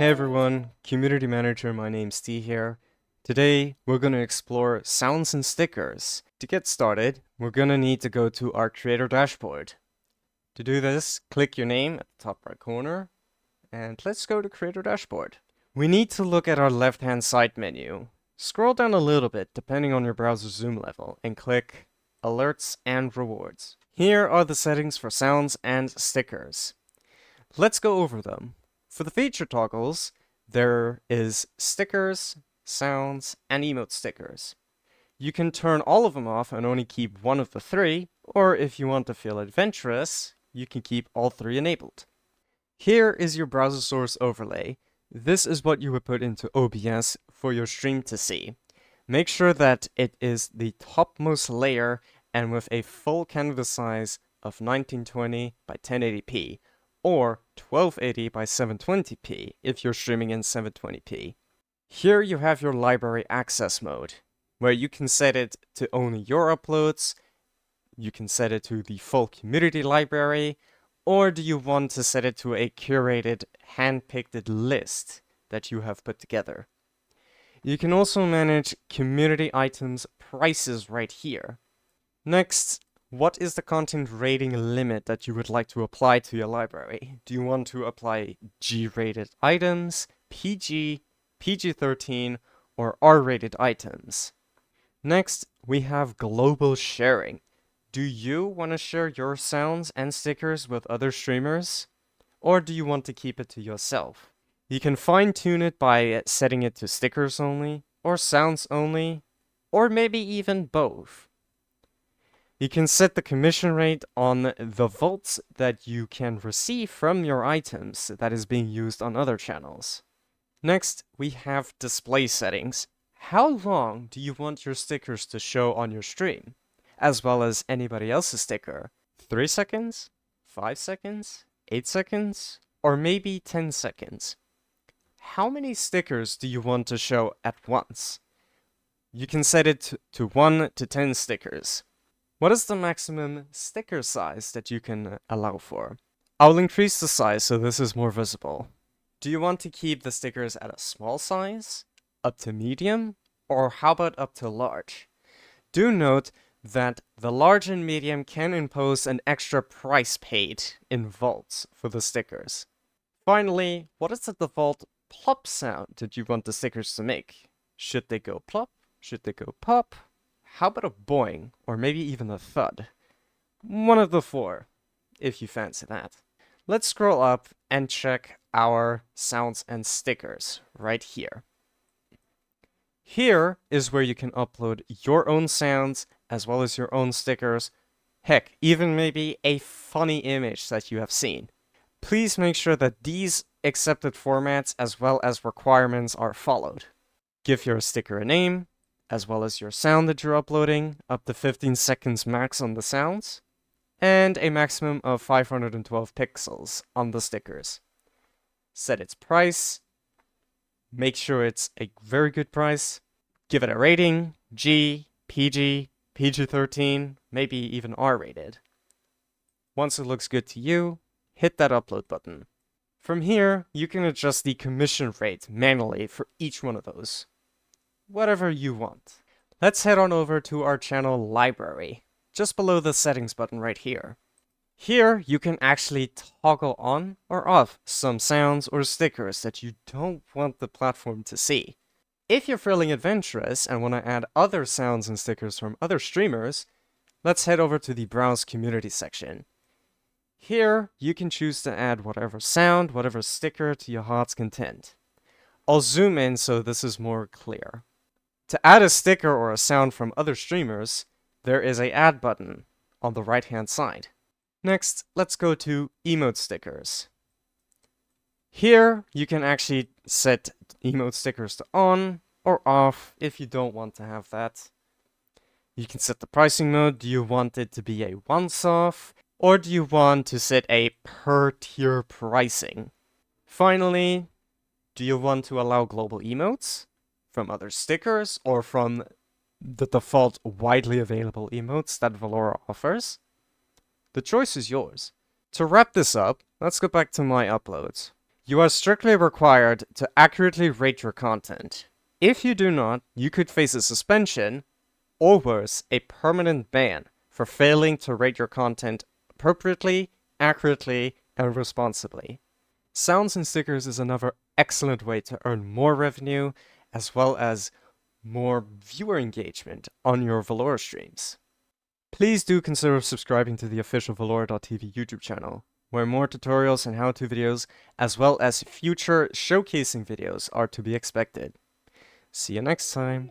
Hey everyone, Community Manager MyNamesTee here. Today we're going to explore sounds and stickers. To get started, we're going to need to go to our creator dashboard. To do this, click your name at the top right corner, and let's go to creator dashboard. We need to look at our left-hand side menu. Scroll down a little bit depending on your browser zoom level and click Alerts and Rewards. Here are the settings for sounds and stickers. Let's go over them. For the feature toggles, there is stickers, sounds, and emote stickers. You can turn all of them off and only keep one of the three, or if you want to feel adventurous, you can keep all three enabled. Here is your browser source overlay. This is what you would put into OBS for your stream to see. Make sure that it is the topmost layer and with a full canvas size of 1920 by 1080p. Or 1280 by 720p if you're streaming in 720p. Here you have your library access mode, where you can set it to only your uploads, you can set it to the full community library, or do you want to set it to a curated, hand-picked list that you have put together. You can also manage community items prices right here. Next, what is the content rating limit that you would like to apply to your library? Do you want to apply G-rated items, PG, PG-13, or R-rated items? Next, we have global sharing. Do you want to share your sounds and stickers with other streamers? Or do you want to keep it to yourself? You can fine-tune it by setting it to stickers only, or sounds only, or maybe even both. You can set the commission rate on the volts that you can receive from your items that is being used on other channels. Next, we have display settings. How long do you want your stickers to show on your stream, as well as anybody else's sticker? 3 seconds? 5 seconds? 8 seconds? Or maybe 10 seconds? How many stickers do you want to show at once? You can set it to 1 to 10 stickers. What is the maximum sticker size that you can allow for? I'll increase the size so this is more visible. Do you want to keep the stickers at a small size, up to medium, or how about up to large? Do note that the large and medium can impose an extra price paid in volts for the stickers. Finally, what is the default plop sound that you want the stickers to make? Should they go plop? Should they go pop? How about a boing, or maybe even a thud? One of the four, if you fancy that. Let's scroll up and check our sounds and stickers right here. Here is where you can upload your own sounds as well as your own stickers. Heck, even maybe a funny image that you have seen. Please make sure that these accepted formats as well as requirements are followed. Give your sticker a name, as well as your sound that you're uploading, up to 15 seconds max on the sounds, and a maximum of 512 pixels on the stickers. Set its price, make sure it's a very good price, give it a rating, G, PG, PG-13, maybe even R-rated. Once it looks good to you, hit that upload button. From here, you can adjust the commission rate manually for each one of those. Whatever you want. Let's head on over to our channel library, just below the settings button right here. Here, you can actually toggle on or off some sounds or stickers that you don't want the platform to see. If you're feeling adventurous and want to add other sounds and stickers from other streamers, let's head over to the Browse Community section. Here, you can choose to add whatever sound, whatever sticker to your heart's content. I'll zoom in so this is more clear. To add a sticker or a sound from other streamers, there is an add button on the right hand side. Next, let's go to emote stickers. Here, you can actually set emote stickers to on or off if you don't want to have that. You can set the pricing mode. Do you want it to be a once-off, or do you want to set a per-tier pricing? Finally, do you want to allow global emotes from other stickers, or from the default widely available emotes that Velora offers? The choice is yours. To wrap this up, let's go back to my uploads. You are strictly required to accurately rate your content. If you do not, you could face a suspension, or worse, a permanent ban for failing to rate your content appropriately, accurately, and responsibly. Sounds and stickers is another excellent way to earn more revenue, as well as more viewer engagement on your Velora streams. Please do consider subscribing to the official Velora.tv YouTube channel, where more tutorials and how-to videos, as well as future showcasing videos are to be expected. See you next time!